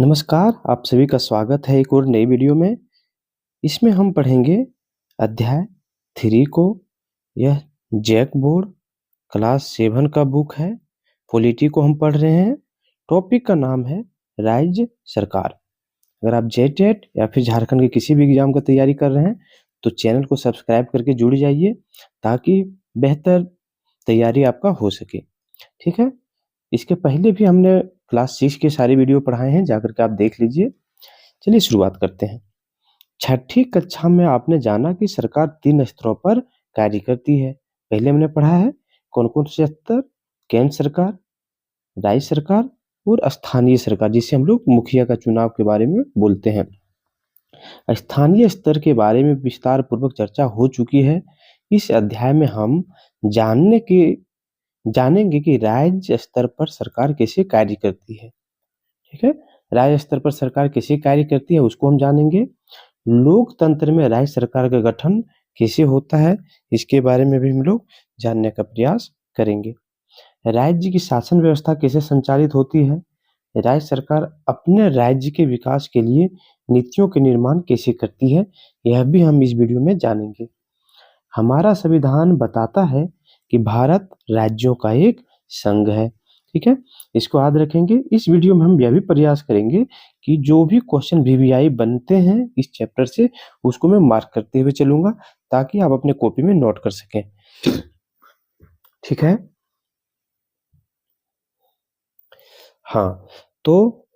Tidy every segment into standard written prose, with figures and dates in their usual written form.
नमस्कार, आप सभी का स्वागत है एक और नई वीडियो में। इसमें हम पढ़ेंगे अध्याय 3 को। यह जैक बोर्ड क्लास 7 का बुक है। पॉलिटी को हम पढ़ रहे हैं। टॉपिक का नाम है राज्य सरकार। अगर आप जेटेट या फिर झारखंड के किसी भी एग्जाम का तैयारी कर रहे हैं तो चैनल को सब्सक्राइब करके जुड़ जाइए ताकि बेहतर तैयारी आपका हो सके। ठीक है, इसके पहले भी हमने क्लास 6 के सारे वीडियो पढ़ाए हैं, जाकर के आप देख लीजिए। चलिए शुरुआत करते हैं। छठी कक्षा में आपने जाना कि सरकार 3 स्तरों पर कार्य करती है। पहले हमने पढ़ा है कौन कौन से स्तर, केंद्र सरकार, राज्य सरकार और स्थानीय सरकार, जिसे हम लोग मुखिया का चुनाव के बारे में बोलते हैं। स्थानीय स्तर के बारे में विस्तार पूर्वक चर्चा हो चुकी है। इस अध्याय में हम जानेंगे कि राज्य स्तर पर सरकार कैसे कार्य करती है। ठीक है, राज्य स्तर पर सरकार कैसे कार्य करती है उसको हम जानेंगे। लोकतंत्र में राज्य सरकार का गठन कैसे होता है इसके बारे में भी हम लोग जानने का प्रयास करेंगे। राज्य की शासन व्यवस्था कैसे संचालित होती है, राज्य सरकार अपने राज्य के विकास के लिए नीतियों के निर्माण कैसे करती है, यह भी हम इस वीडियो में जानेंगे। हमारा संविधान बताता है कि भारत राज्यों का एक संघ है। ठीक है, इसको याद रखेंगे। इस वीडियो में हम यह भी प्रयास करेंगे कि जो भी क्वेश्चन वीवीआई बनते हैं इस चैप्टर से उसको मैं मार्क करते हुए चलूंगा ताकि आप अपने कॉपी में नोट कर सकें। ठीक है, हाँ, तो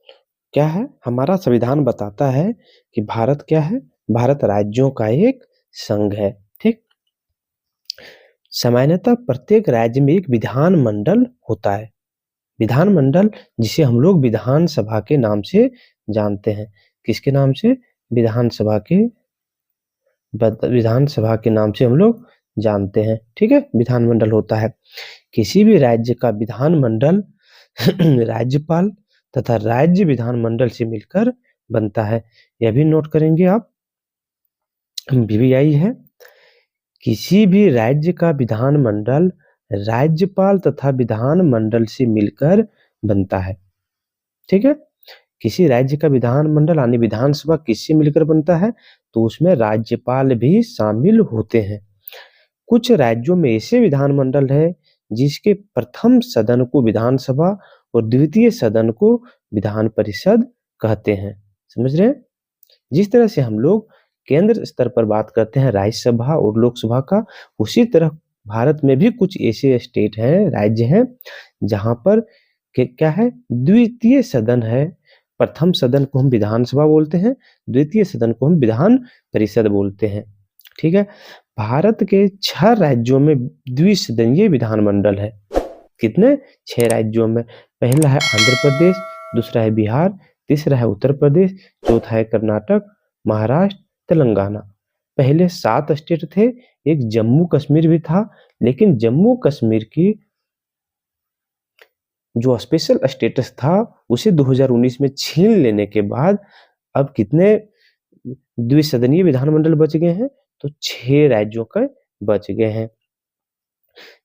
क्या है, हमारा संविधान बताता है कि भारत क्या है, भारत राज्यों का एक संघ है। ठीक, सामान्यतः प्रत्येक राज्य में एक विधानमंडल होता है। विधानमंडल जिसे हम लोग विधानसभा के नाम से जानते हैं। किसके नाम से? विधानसभा के नाम से हम लोग जानते हैं। ठीक है, विधानमंडल होता है। किसी भी राज्य का विधानमंडल राज्यपाल तथा राज्य विधानमंडल से मिलकर बनता है। यह भी नोट करेंगे आप, वीवीआई है। किसी भी राज्य का विधानमंडल राज्यपाल तथा विधानमंडल से मिलकर बनता है। ठीक है, किसी राज्य का विधानमंडल यानी विधानसभा किससे मिलकर बनता है तो उसमें राज्यपाल भी शामिल होते हैं। कुछ राज्यों में ऐसे विधानमंडल है जिसके प्रथम सदन को विधानसभा और द्वितीय सदन को विधान परिषद कहते हैं। समझ रहे हैं? जिस तरह से हम लोग केंद्र स्तर पर बात करते हैं राज्यसभा और लोकसभा का, उसी तरह भारत में भी कुछ ऐसे स्टेट हैं, राज्य हैं जहां पर क्या है, द्वितीय सदन है। प्रथम सदन को हम विधानसभा बोलते हैं, द्वितीय सदन को हम विधान परिषद बोलते हैं। ठीक है, भारत के 6 राज्यों में द्विसदनीय विधानमंडल है। कितने? 6 राज्यों में। पहला है आंध्र प्रदेश, दूसरा है बिहार, तीसरा है उत्तर प्रदेश, चौथा है कर्नाटक, महाराष्ट्र, तेलंगाना। पहले 7 स्टेट थे, एक जम्मू कश्मीर भी था, लेकिन जम्मू कश्मीर की जो स्पेशल स्टेटस था उसे 2019 में छीन लेने के बाद अब कितने द्विसदनीय विधानमंडल बच गए हैं तो 6 राज्यों का बच गए हैं।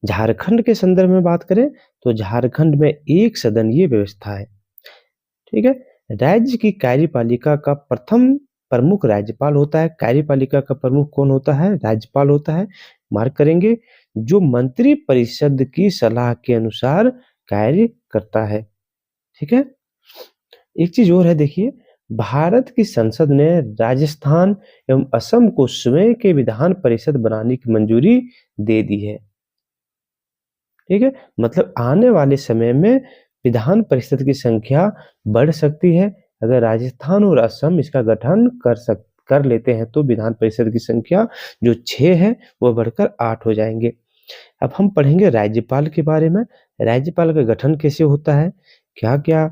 झारखंड के संदर्भ में बात करें तो झारखंड में एक सदनीय व्यवस्था है। ठीक है, राज्य की कार्यपालिका का प्रथम प्रमुख राज्यपाल होता है। कार्यपालिका का प्रमुख कौन होता है? राज्यपाल होता है। मार्क करेंगे, जो मंत्री परिषद की सलाह के अनुसार कार्य करता है। ठीक है, एक चीज और है, देखिए, भारत की संसद ने राजस्थान एवं असम को स्वयं के विधान परिषद बनाने की मंजूरी दे दी है। ठीक है, मतलब आने वाले समय में विधान परिषद की संख्या बढ़ सकती है। अगर राजस्थान और असम इसका गठन कर लेते हैं तो विधान परिषद की संख्या जो 6 है वो बढ़कर 8 हो जाएंगे। अब हम पढ़ेंगे राज्यपाल के बारे में। राज्यपाल का गठन कैसे होता है, क्या क्या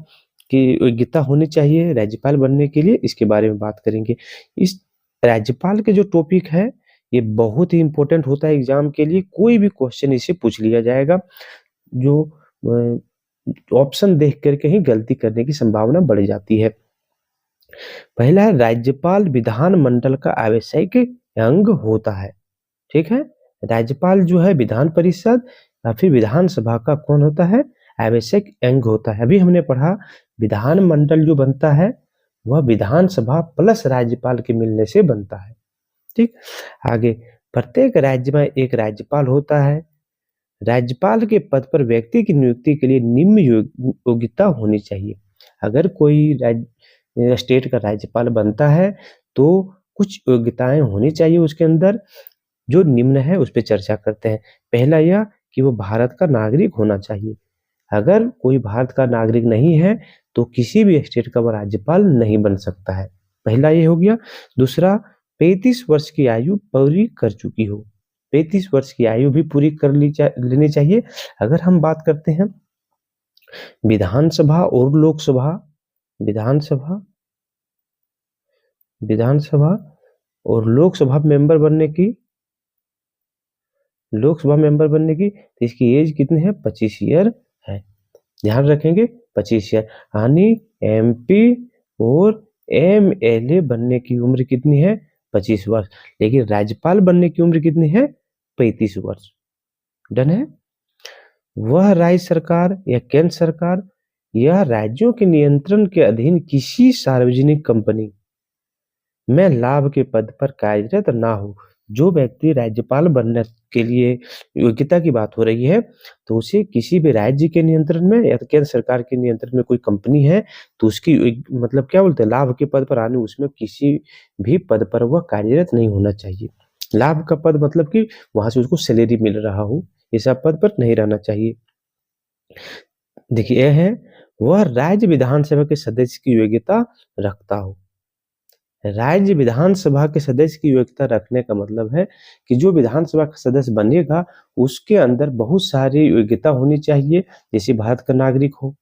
की योग्यता होनी चाहिए राज्यपाल बनने के लिए, इसके बारे में बात करेंगे। इस राज्यपाल के जो टॉपिक है ये बहुत ही इंपॉर्टेंट होता है एग्जाम के लिए। कोई भी क्वेश्चन इसे पूछ लिया जाएगा, जो ऑप्शन देख करके ही गलती करने की संभावना बढ़ जाती है। पहला है, राज्यपाल विधानमंडल का आवश्यक अंग होता है। ठीक है, राज्यपाल जो है विधान परिषद या फिर विधानसभा का कौन होता है? आवश्यक अंग होता है। अभी हमने पढ़ा विधानमंडल जो बनता है वह विधानसभा प्लस राज्यपाल के मिलने से बनता है। ठीक, आगे प्रत्येक राज्य में एक राज्यपाल होता है। राज्यपाल के पद पर व्यक्ति की नियुक्ति के लिए निम्न योग्यता होनी चाहिए। अगर कोई स्टेट का राज्यपाल बनता है तो कुछ योग्यताएं होनी चाहिए उसके अंदर, जो निम्न है उस पर चर्चा करते हैं। पहला यह कि वो भारत का नागरिक होना चाहिए। अगर कोई भारत का नागरिक नहीं है तो किसी भी स्टेट का वो राज्यपाल नहीं बन सकता है। पहला ये हो गया। दूसरा, 35 वर्ष की आयु पूरी कर चुकी हो। 35 वर्ष की आयु भी पूरी कर लेनी चाहिए। अगर हम बात करते हैं विधानसभा और लोकसभा, विधानसभा और लोकसभा मेंबर बनने की, तो इसकी एज कितनी है? 25 ईयर है। ध्यान रखेंगे 25 ईयर। यानी एमपी और एमएलए बनने की उम्र कितनी है? 25 वर्ष। लेकिन राज्यपाल बनने की उम्र कितनी है? 35 वर्ष। डन है। वह राज्य सरकार या केंद्र सरकार या राज्यों के नियंत्रण के अधीन किसी सार्वजनिक कंपनी में लाभ के पद पर कार्यरत ना हो। जो व्यक्ति राज्यपाल बनने के लिए योग्यता की बात हो रही है तो उसे किसी भी राज्य के नियंत्रण में या केंद्र सरकार के नियंत्रण में कोई कंपनी है तो उसकी मतलब क्या बोलते हैं, लाभ के पद पर आने, उसमें किसी भी पद पर वह कार्यरत नहीं होना चाहिए। लाभ का पद मतलब कि वहां से उसको सैलरी मिल रहा हो, ऐसा पद पर नहीं रहना चाहिए। देखिए, यह है वह राज्य विधानसभा के सदस्य की योग्यता रखता हो। राज्य विधानसभा के सदस्य की योग्यता रखने का मतलब है कि जो विधानसभा का सदस्य बनेगा उसके अंदर बहुत सारी योग्यता होनी चाहिए, जैसे भारत का नागरिक हो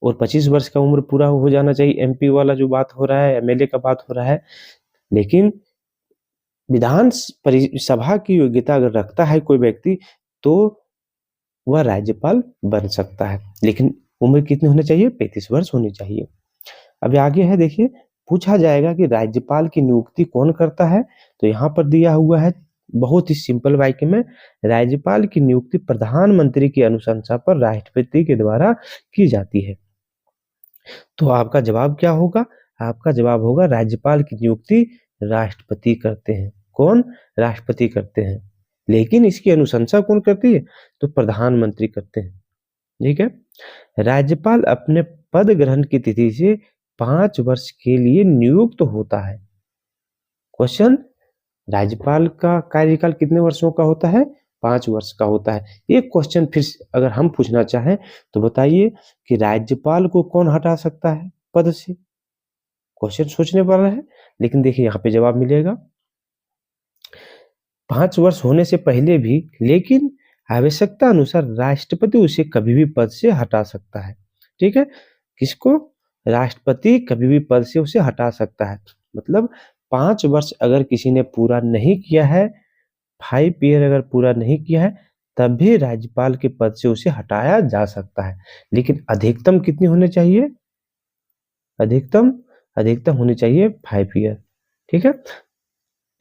और 25 वर्ष का उम्र पूरा हो जाना चाहिए। एमपी वाला जो बात हो रहा है, एमएलए का बात हो रहा है। लेकिन विधान सभा की योग्यता अगर रखता है कोई व्यक्ति तो वह राज्यपाल बन सकता है, लेकिन उम्र कितनी होनी चाहिए? 35 वर्ष होनी चाहिए। अब आगे है, देखिए पूछा जाएगा कि राज्यपाल की नियुक्ति कौन करता है, तो यहाँ पर दिया हुआ है बहुत ही सिंपल वाक्य में, राज्यपाल की नियुक्ति प्रधानमंत्री की अनुशंसा पर राष्ट्रपति के द्वारा की जाती है। तो आपका जवाब क्या होगा? आपका जवाब होगा राज्यपाल की नियुक्ति राष्ट्रपति करते हैं। कौन? राष्ट्रपति करते हैं। लेकिन इसकी अनुशंसा कौन करती है? तो प्रधानमंत्री करते हैं। ठीक है। राज्यपाल अपने पद ग्रहण की तिथि से 5 वर्ष के लिए नियुक्त होता है। क्वेश्चन, राज्यपाल का कार्यकाल कितने वर्षों का होता है? 5 वर्ष का होता है। एक क्वेश्चन फिर अगर हम पूछना चाहें तो बताइए कि राज्यपाल को कौन हटा सकता है पद से? क्वेश्चन सोचने वाला है, लेकिन देखिए यहाँ पे जवाब मिलेगा 5 वर्ष होने से पहले भी, लेकिन आवश्यकता अनुसार राष्ट्रपति उसे कभी भी पद से हटा सकता है। ठीक है। किसको? राष्ट्रपति कभी भी पद से उसे हटा सकता है। मतलब 5 वर्ष अगर किसी ने पूरा नहीं किया है, 5 ईयर अगर पूरा नहीं किया है, तब भी राज्यपाल के पद से उसे हटाया जा सकता है। लेकिन अधिकतम कितनी होनी चाहिए? अधिकतम होनी चाहिए 5 ईयर। ठीक है।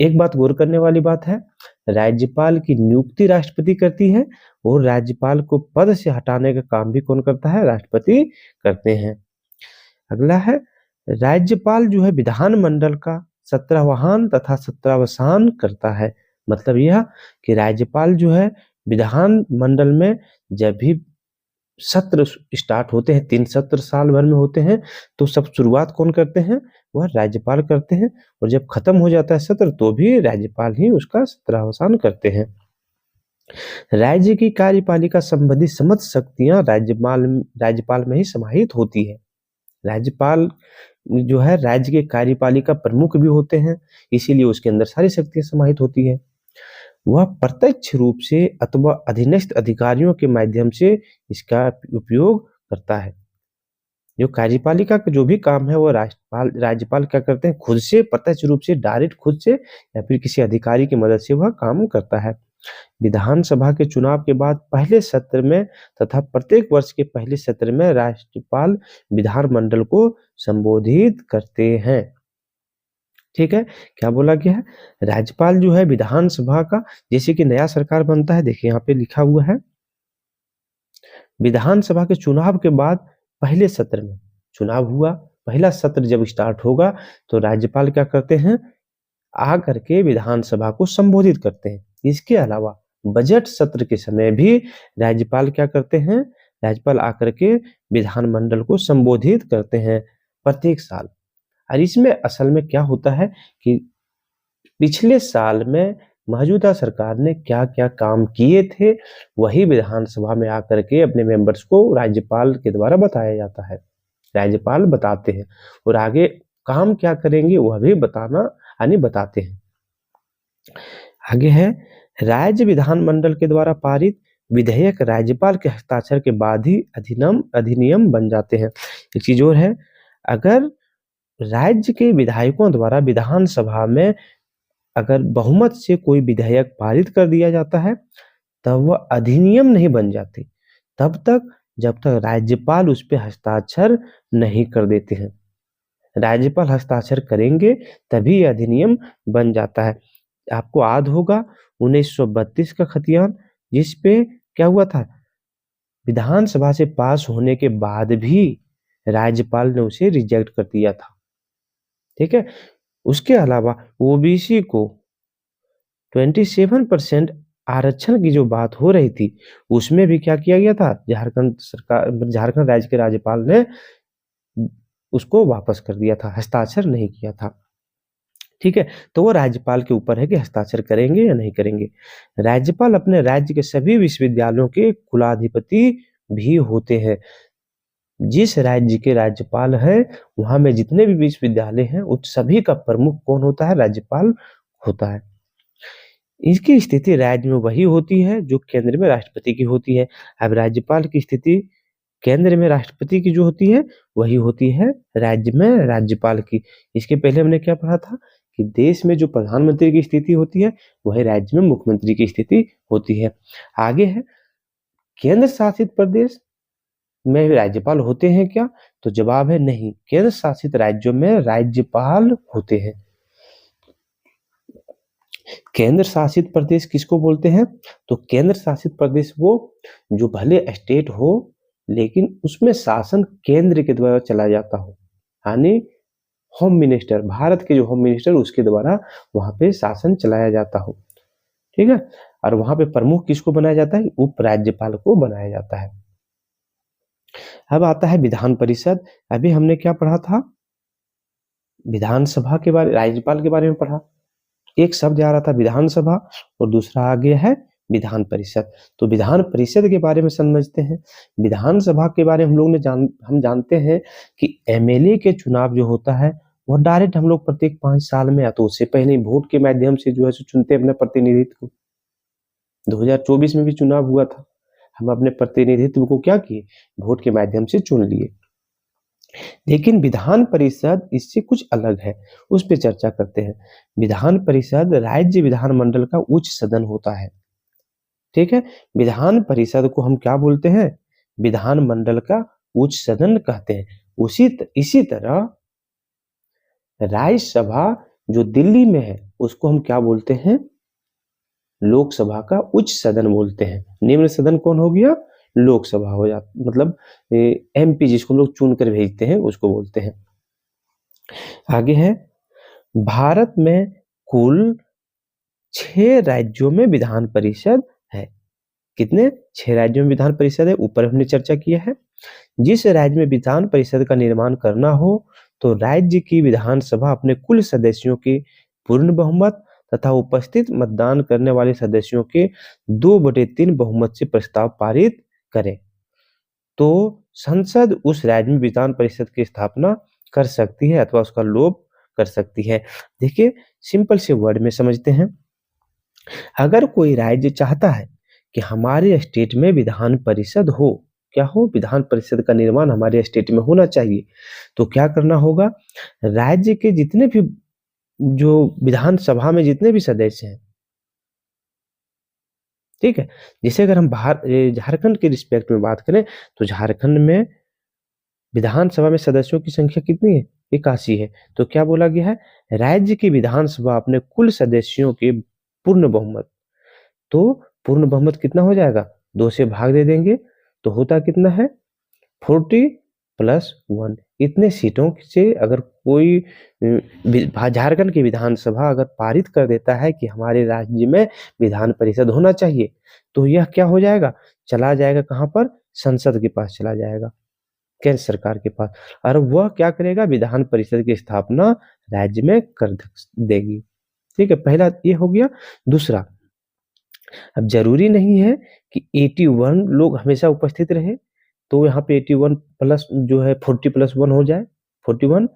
एक बात गौर करने वाली बात है, राज्यपाल की नियुक्ति राष्ट्रपति करती है और राज्यपाल को पद से हटाने का काम भी कौन करता है? राष्ट्रपति करते हैं। अगला है, राज्यपाल जो है विधानमंडल का सत्रावहान तथा सत्रावसान करता है। मतलब यह कि राज्यपाल जो है विधानमंडल में जब भी सत्र स्टार्ट होते हैं, 3 सत्र साल भर में होते हैं, तो सब शुरुआत कौन करते हैं? वह राज्यपाल करते हैं। और जब खत्म हो जाता है सत्र तो भी राज्यपाल ही उसका सत्रावसान करते हैं। राज्य की कार्यपालिका संबंधी समस्त शक्तियां राज्यपाल में ही समाहित होती है। राज्यपाल जो है राज्य के कार्यपालिका प्रमुख भी होते हैं, इसीलिए उसके अंदर सारी शक्तियां समाहित होती है। वह प्रत्यक्ष रूप से अथवा अधीनस्थ अधिकारियों के माध्यम से इसका उपयोग करता है। जो कार्यपालिका का जो भी काम है वो राज्यपाल क्या करते हैं? खुद से, प्रत्यक्ष रूप से, डायरेक्ट खुद से या फिर किसी अधिकारी की मदद से वह काम करता है। विधानसभा के चुनाव के बाद पहले सत्र में तथा प्रत्येक वर्ष के पहले सत्र में राज्यपाल विधानमंडल को संबोधित करते हैं। ठीक है। क्या बोला गया है? राज्यपाल जो है विधानसभा का, जैसे कि नया सरकार बनता है, देखिए यहाँ पे लिखा हुआ है, विधानसभा के चुनाव के बाद पहले सत्र में चुनाव हुआ, पहला सत्र जब स्टार्ट होगा तो राज्यपाल क्या करते हैं, आ करके विधानसभा को संबोधित करते हैं। इसके अलावा बजट सत्र के समय भी राज्यपाल क्या करते हैं, राज्यपाल आकर के विधानमंडल को संबोधित करते हैं प्रत्येक साल। और इसमें असल में क्या होता है कि पिछले साल में मौजूदा सरकार ने क्या क्या काम किए थे, वही विधानसभा में आकर के अपने मेंबर्स को राज्यपाल के द्वारा बताया जाता है। राज्यपाल बताते हैं और आगे काम क्या करेंगे वह भी बताते हैं। आगे है, राज्य विधानमंडल के द्वारा पारित विधेयक राज्यपाल के हस्ताक्षर के बाद ही अधिनियम बन जाते हैं। एक चीज और है, अगर राज्य के विधायकों द्वारा विधानसभा में अगर बहुमत से कोई विधेयक पारित कर दिया जाता है तब वह अधिनियम नहीं बन जाती, तब तक जब तक राज्यपाल उस पर हस्ताक्षर नहीं कर देते हैं। राज्यपाल हस्ताक्षर करेंगे तभी अधिनियम बन जाता है। आपको याद होगा 1932 का खतियान, जिस पे क्या हुआ था, विधानसभा से पास होने के बाद भी राज्यपाल ने उसे रिजेक्ट कर दिया था। ठीक है, उसके अलावा ओबीसी को 27% आरक्षण की जो बात हो रही थी उसमें भी क्या किया गया था, झारखंड राज्य के राज्यपाल ने उसको वापस कर दिया था, हस्ताक्षर नहीं किया था। ठीक है, तो वो राज्यपाल के ऊपर है कि हस्ताक्षर करेंगे या नहीं करेंगे। राज्यपाल अपने राज्य के सभी विश्वविद्यालयों के कुलाधिपति भी होते हैं। जिस राज्य के राज्यपाल है वहां में जितने भी विश्वविद्यालय हैं उन सभी का प्रमुख कौन होता है, राज्यपाल होता है। इसकी स्थिति राज्य में वही होती है जो केंद्र में राष्ट्रपति की होती है। अब राज्यपाल की स्थिति केंद्र में राष्ट्रपति की जो होती है वही होती है राज्य में राज्यपाल की। इसके पहले हमने क्या पढ़ा था कि देश में जो प्रधानमंत्री की स्थिति होती है वही राज्य में मुख्यमंत्री की स्थिति होती है। आगे है, केंद्र शासित प्रदेश में राज्यपाल होते हैं क्या, तो जवाब है नहीं, केंद्र शासित राज्यों में राज्यपाल होते हैं। केंद्र शासित प्रदेश किसको बोलते हैं, तो केंद्र शासित प्रदेश वो जो भले स्टेट हो लेकिन उसमें शासन केंद्र के द्वारा चला जाता हो, यानी होम मिनिस्टर, भारत के जो होम मिनिस्टर उसके द्वारा वहां पे शासन चलाया जाता हो। ठीक है, और वहां पे प्रमुख किसको बनाया जाता है, उप राज्यपाल को बनाया जाता है। अब आता है विधान परिषद। अभी हमने क्या पढ़ा था, विधानसभा के बारे, राज्यपाल के बारे में पढ़ा। एक शब्द आ रहा था विधानसभा और दूसरा आ गया है विधान परिषद। तो विधान परिषद के बारे में समझते हैं। विधानसभा के बारे में हम जानते हैं कि एमएलए के चुनाव जो होता है वो डायरेक्ट हम लोग प्रत्येक 5 साल में, या तो उससे पहले वोट के माध्यम से जो है सो चुनते हैं अपने प्रतिनिधित्व को। 2024 में भी चुनाव हुआ था, हम अपने प्रतिनिधित्व को क्या किए, वोट के माध्यम से चुन लिए। लेकिन विधान परिषद इससे कुछ अलग है, उस पर चर्चा करते हैं। विधान परिषद राज्य विधानमंडल का उच्च सदन होता है। ठीक है, विधान परिषद को हम क्या बोलते हैं, विधानमंडल का उच्च सदन कहते हैं। इसी तरह राज्यसभा जो दिल्ली में है उसको हम क्या बोलते हैं, लोकसभा का उच्च सदन बोलते हैं। निम्न सदन कौन हो गया, लोकसभा हो जाता, मतलब एमपी जिसको लोग चुन कर भेजते हैं उसको बोलते हैं। आगे है, भारत में कुल 6 राज्यों में विधान परिषद है। कितने, 6 राज्यों में विधान परिषद है, ऊपर हमने चर्चा किया है। जिस राज्य में विधान परिषद का निर्माण करना हो तो राज्य की विधानसभा अपने कुल सदस्यों के पूर्ण बहुमत तथा उपस्थित मतदान करने वाले सदस्यों के 2/3 बहुमत से प्रस्ताव पारित करे तो संसद उस राज्य में विधान परिषद की स्थापना कर सकती है अथवा उसका लोप कर सकती है। देखिए सिंपल से वर्ड में समझते हैं। अगर कोई राज्य चाहता है कि हमारे स्टेट में विधान परिषद हो, क्या हो, विधान परिषद का निर्माण हमारे स्टेट में होना चाहिए, तो क्या करना होगा, राज्य के जितने भी जो विधानसभा में जितने भी सदस्य हैं, ठीक है, जैसे अगर हम झारखंड के रिस्पेक्ट में बात करें तो झारखंड में विधानसभा में सदस्यों की संख्या कितनी है, 81 है। तो क्या बोला गया है, राज्य की विधानसभा अपने कुल सदस्यों के पूर्ण बहुमत, तो पूर्ण बहुमत कितना हो जाएगा, 2 से भाग दे देंगे तो होता कितना है, 40 प्लस 1 इतने सीटों से अगर कोई झारखंड की विधानसभा अगर पारित कर देता है कि हमारे राज्य में विधान परिषद होना चाहिए, तो यह क्या हो जाएगा, चला जाएगा कहाँ पर, संसद के पास चला जाएगा, केंद्र सरकार के पास, और वह क्या करेगा, विधान परिषद की स्थापना राज्य में कर देगी। ठीक है, पहला ये हो गया। दूसरा, अब जरूरी नहीं है कि 81 लोग हमेशा उपस्थित रहे, तो यहाँ पे 81 प्लस जो है 40 प्लस 1 हो जाए 41,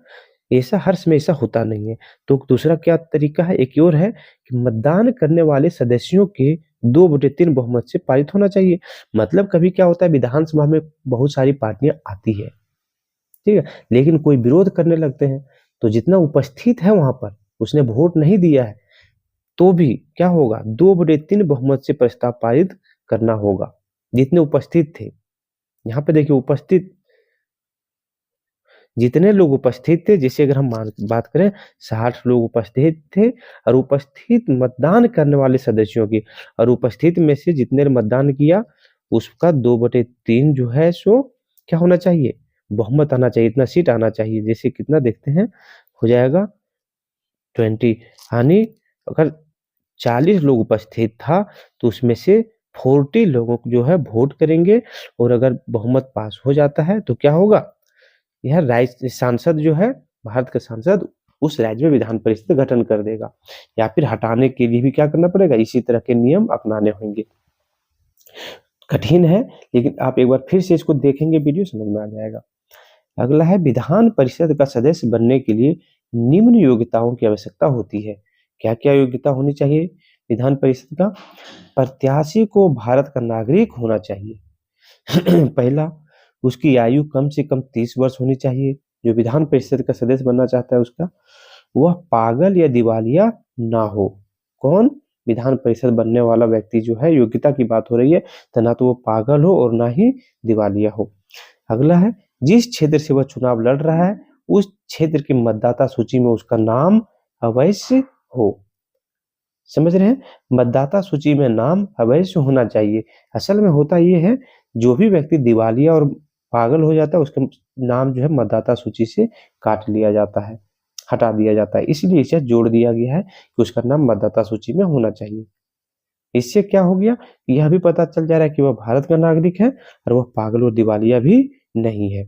ऐसा हर समय ऐसा होता नहीं है। तो दूसरा क्या तरीका है, एक और है कि मतदान करने वाले सदस्यों के 2/3 बहुमत से पारित होना चाहिए। मतलब कभी क्या होता है, विधानसभा में बहुत सारी पार्टियां आती है, ठीक है, लेकिन कोई विरोध करने लगते हैं, तो जितना उपस्थित है वहां पर, उसने वोट नहीं दिया है, तो भी क्या होगा, 2/3 बहुमत से प्रस्ताव पारित करना होगा, जितने उपस्थित थे। यहाँ पे देखिए, उपस्थित जितने लोग उपस्थित थे, जैसे अगर हम बात करें 60 लोग उपस्थित थे, और उपस्थित मतदान करने वाले सदस्यों की, और उपस्थित में से जितने ने मतदान किया उसका 2/3 जो है सो क्या होना चाहिए, बहुमत आना चाहिए, इतना सीट आना चाहिए। जैसे कितना देखते हैं, हो जाएगा 20, यानी अगर 40 लोग उपस्थित था तो उसमें से 40 लोगों को जो है वोट करेंगे, और अगर बहुमत पास हो जाता है तो क्या होगा, यह राज्य सांसद जो है, भारत का सांसद उस राज्य में विधान परिषद गठन कर देगा, या फिर हटाने के लिए भी क्या करना पड़ेगा, इसी तरह के नियम अपनाने होंगे। कठिन है, लेकिन आप एक बार फिर से इसको देखेंगे वीडियो, समझ में आ जाएगा। अगला है, विधान परिषद का सदस्य बनने के लिए निम्न योग्यताओं की आवश्यकता होती है। क्या क्या योग्यता होनी चाहिए विधान परिषद का, प्रत्याशी को भारत का नागरिक होना चाहिए। पहला, उसकी आयु कम से कम 30 वर्ष होनी चाहिए, जो विधान परिषद का सदस्य बनना चाहता है उसका। वह पागल या दिवालिया ना हो। कौन, विधान परिषद बनने वाला व्यक्ति जो है, योग्यता की बात हो रही है, तो ना तो वो पागल हो और ना ही दिवालिया हो। अगला है, जिस क्षेत्र से वह चुनाव लड़ रहा है उस क्षेत्र की मतदाता सूची में उसका नाम अवश्य हो। समझ रहे हैं, मतदाता सूची में नाम अवश्य होना चाहिए। असल में होता ये है, जो भी व्यक्ति दिवालिया और पागल हो जाता है उसका नाम जो है मतदाता सूची से काट लिया जाता है, हटा दिया जाता है, इसलिए इसे जोड़ दिया गया है कि उसका नाम मतदाता सूची में होना चाहिए। इससे क्या हो गया, यह भी पता चल जा रहा है कि वह भारत का नागरिक है और वह पागल और दिवालिया भी नहीं है।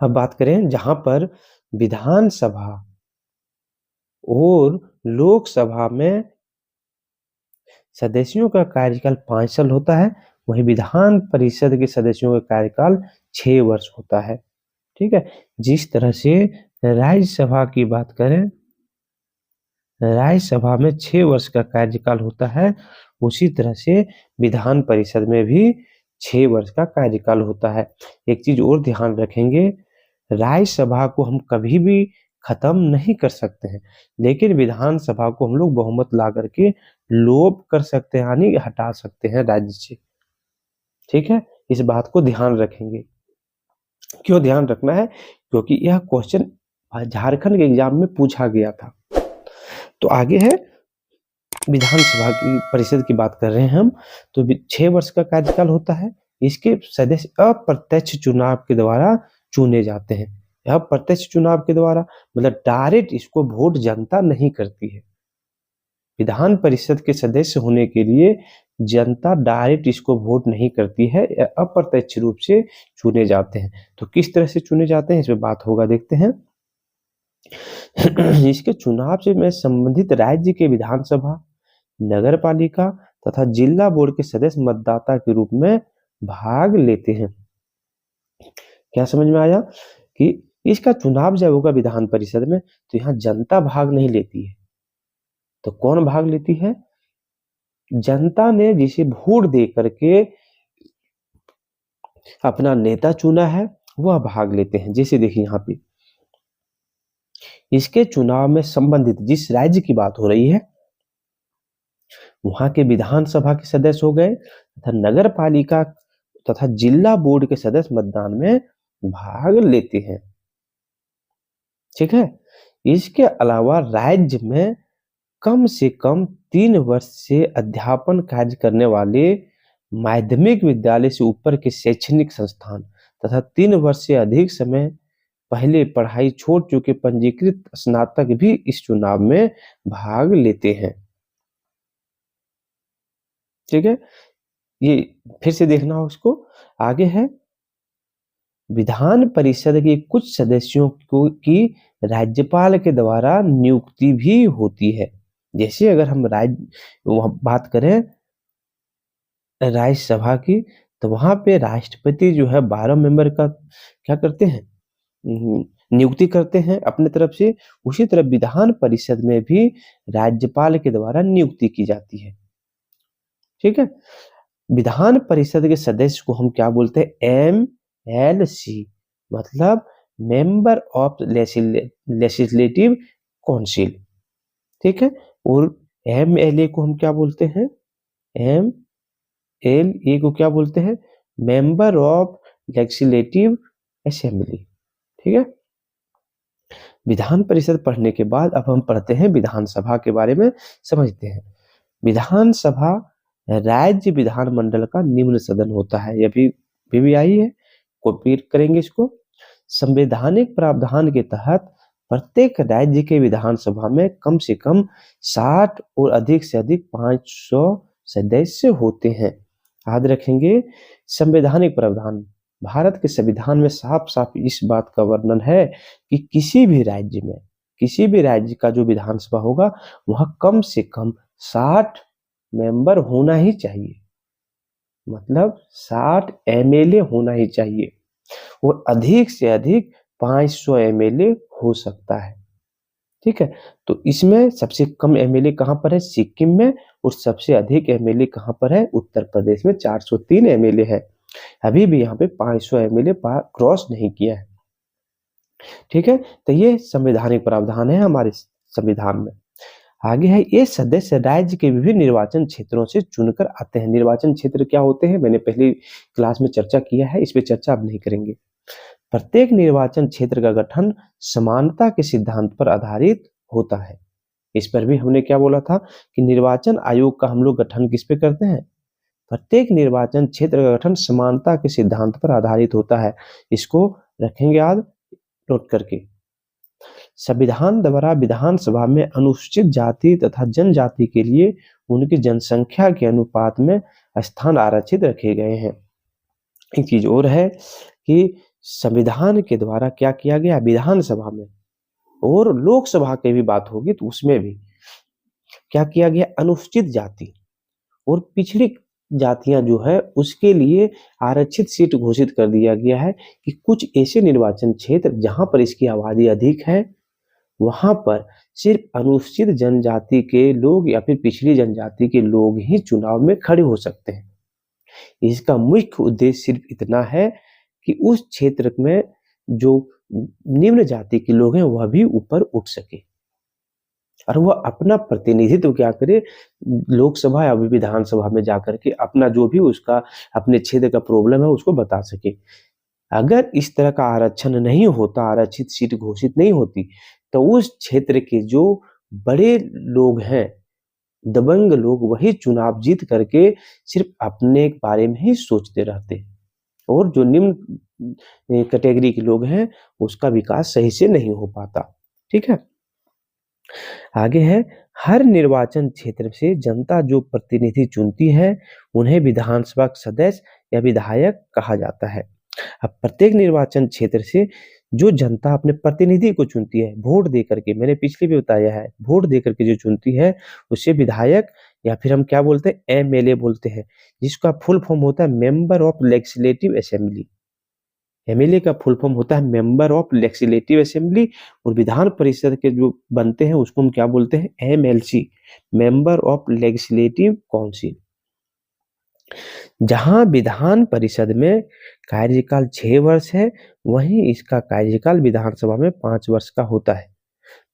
अब बात करें, जहां पर विधानसभा और लोकसभा में सदस्यों का कार्यकाल 5 साल होता है, वहीं विधान परिषद के सदस्यों का कार्यकाल 6 वर्ष होता है। ठीक है, जिस तरह से राज्यसभा की बात करें, राज्यसभा में 6 वर्ष का कार्यकाल होता है, उसी तरह से विधान परिषद में भी 6 वर्ष का कार्यकाल होता है। एक चीज और ध्यान रखेंगे, राज्यसभा को हम कभी भी खत्म नहीं कर सकते हैं, लेकिन विधानसभा को हम लोग बहुमत ला करके लोप कर सकते हैं, यानी हटा सकते हैं राज्य से। ठीक है, इस बात को ध्यान रखेंगे। क्यों ध्यान रखना है, क्योंकि यह क्वेश्चन झारखंड के एग्जाम में पूछा गया था। तो आगे है, विधानसभा की परिषद की बात कर रहे हैं हम, तो 6 वर्ष का कार्यकाल होता है। इसके सदस्य अप्रत्यक्ष चुनाव के द्वारा चुने जाते हैं। अप्रत्यक्ष चुनाव के द्वारा मतलब डायरेक्ट इसको वोट जनता नहीं करती है। विधान परिषद के सदस्य होने के लिए जनता डायरेक्ट इसको वोट नहीं करती है, अप्रत्यक्ष रूप से चुने जाते हैं। तो किस तरह से चुने जाते हैं, इस पे बात होगा, देखते हैं। इसके चुनाव से में संबंधित राज्य के विधानसभा, नगर पालिका तथा जिला बोर्ड के सदस्य मतदाता के रूप में भाग लेते हैं। क्या समझ में आया कि इसका चुनाव जब होगा विधान परिषद में, तो यहाँ जनता भाग नहीं लेती है, तो कौन भाग लेती है, जनता ने जिसे वोट दे करके अपना नेता चुना है वह भाग लेते हैं। जैसे देखिए यहाँ पे इसके चुनाव में संबंधित जिस राज्य की बात हो रही है वहां के विधानसभा के सदस्य हो गए तथा नगर पालिका तथा जिला बोर्ड के सदस्य मतदान में भाग लेते हैं। ठीक है, इसके अलावा राज्य में कम से कम 3 वर्ष से अध्यापन कार्य करने वाले माध्यमिक विद्यालय से ऊपर के शैक्षणिक संस्थान, तथा 3 वर्ष से अधिक समय पहले पढ़ाई छोड़ चुके पंजीकृत स्नातक भी इस चुनाव में भाग लेते हैं। ठीक है, ये फिर से देखना हो उसको। आगे है, विधान परिषद के कुछ सदस्यों को की राज्यपाल के द्वारा नियुक्ति भी होती है। जैसे अगर हम बात करें राज्यसभा की, तो वहां पे राष्ट्रपति जो है 12 मेंबर का क्या करते हैं, नियुक्ति करते हैं अपने तरफ से। उसी तरह विधान परिषद में भी राज्यपाल के द्वारा नियुक्ति की जाती है। ठीक है, विधान परिषद के सदस्य को हम क्या बोलते हैं, MLC, मतलब मेंबर ऑफ लेजिस्लेटिव काउंसिल। ठीक है, और MLA को हम क्या बोलते हैं, MLA को क्या बोलते हैं, मेंबर ऑफ लेजिस्लेटिव असेंबली। ठीक है, विधान परिषद पढ़ने के बाद अब हम पढ़ते हैं विधानसभा के बारे में, समझते हैं। विधानसभा राज्य विधानमंडल का निम्न सदन होता है। यह भी आई है, कॉपी करेंगे इसको। संवैधानिक प्रावधान के तहत प्रत्येक राज्य के विधानसभा में कम से कम 60 और अधिक से अधिक 500 सदस्य होते हैं। याद रखेंगे, संवैधानिक प्रावधान, भारत के संविधान में साफ साफ इस बात का वर्णन है कि किसी भी राज्य का जो विधानसभा होगा वहां कम से कम 60 मेंबर होना ही चाहिए, मतलब 60 MLA होना ही चाहिए, और अधिक से अधिक 500 MLA हो सकता है। ठीक है, तो इसमें सबसे कम MLA कहां पर है, सिक्किम में, और सबसे अधिक MLA कहां पर है, उत्तर प्रदेश में 403 MLA है। अभी भी यहाँ पे 500 MLA क्रॉस नहीं किया है। ठीक है, तो ये संवैधानिक प्रावधान है हमारे संविधान में। आगे है, ये सदस्य राज्य के विभिन्न निर्वाचन क्षेत्रों से चुनकर आते हैं। निर्वाचन क्षेत्र क्या होते हैं, मैंने पहली क्लास में चर्चा किया है, इस पे चर्चा अब नहीं करेंगे। प्रत्येक निर्वाचन क्षेत्र का गठन समानता के सिद्धांत पर आधारित होता है। इस पर भी हमने क्या बोला था कि निर्वाचन आयोग का हम लोग गठन किस पे करते हैं, प्रत्येक निर्वाचन क्षेत्र का गठन समानता के सिद्धांत पर आधारित होता है। इसको रखेंगे याद, नोट करके। संविधान द्वारा विधानसभा में अनुसूचित जाति तथा जनजाति के लिए उनकी जनसंख्या के अनुपात में स्थान आरक्षित रखे गए हैं। एक चीज और है कि संविधान के द्वारा क्या किया गया विधानसभा में, और लोकसभा की भी बात होगी तो उसमें भी क्या किया गया, अनुसूचित जाति और पिछड़ी जातियां जो है उसके लिए आरक्षित सीट घोषित कर दिया गया है कि कुछ ऐसे निर्वाचन क्षेत्र जहां पर इसकी आबादी अधिक है वहां पर सिर्फ अनुसूचित जनजाति के लोग या फिर पिछड़ी जनजाति के लोग ही चुनाव में खड़े हो सकते हैं। इसका मुख्य उद्देश्य सिर्फ इतना है कि उस क्षेत्र में जो निम्न जाति के लोग हैं वह भी ऊपर उठ सके और वह अपना प्रतिनिधित्व क्या करे, लोकसभा या विधानसभा में जाकर के अपना जो भी उसका अपने क्षेत्र का प्रॉब्लम है उसको बता सके। अगर इस तरह का आरक्षण नहीं होता, आरक्षित सीट घोषित नहीं होती, तो उस क्षेत्र के जो बड़े लोग हैं, दबंग लोग, वही चुनाव जीत करके सिर्फ अपने बारे में ही सोचते रहते और जो निम्न कैटेगरी के लोग हैं उसका विकास सही से नहीं हो पाता। ठीक है, आगे है, हर निर्वाचन क्षेत्र से जनता जो प्रतिनिधि चुनती है उन्हें विधानसभा सदस्य या विधायक कहा जाता है। अब प्रत्येक निर्वाचन क्षेत्र से जो जनता अपने प्रतिनिधि को चुनती है वोट दे करके, मैंने पिछले भी बताया है, वोट दे करके जो चुनती है उसे विधायक या फिर हम क्या बोलते हैं, MLA बोलते हैं, जिसका फुल फॉर्म होता है member of legislative assembly. MLA का फुल फॉर्म होता है मेंबर ऑफ लेजिस्लेटिव असेंबली, और विधान परिषद के जो बनते हैं उसको हम क्या बोलते हैं, MLC, member of legislative council. जहां विधान परिषद में कार्यकाल 6 वर्ष है वहीं इसका कार्यकाल विधानसभा में 5 वर्ष का होता है,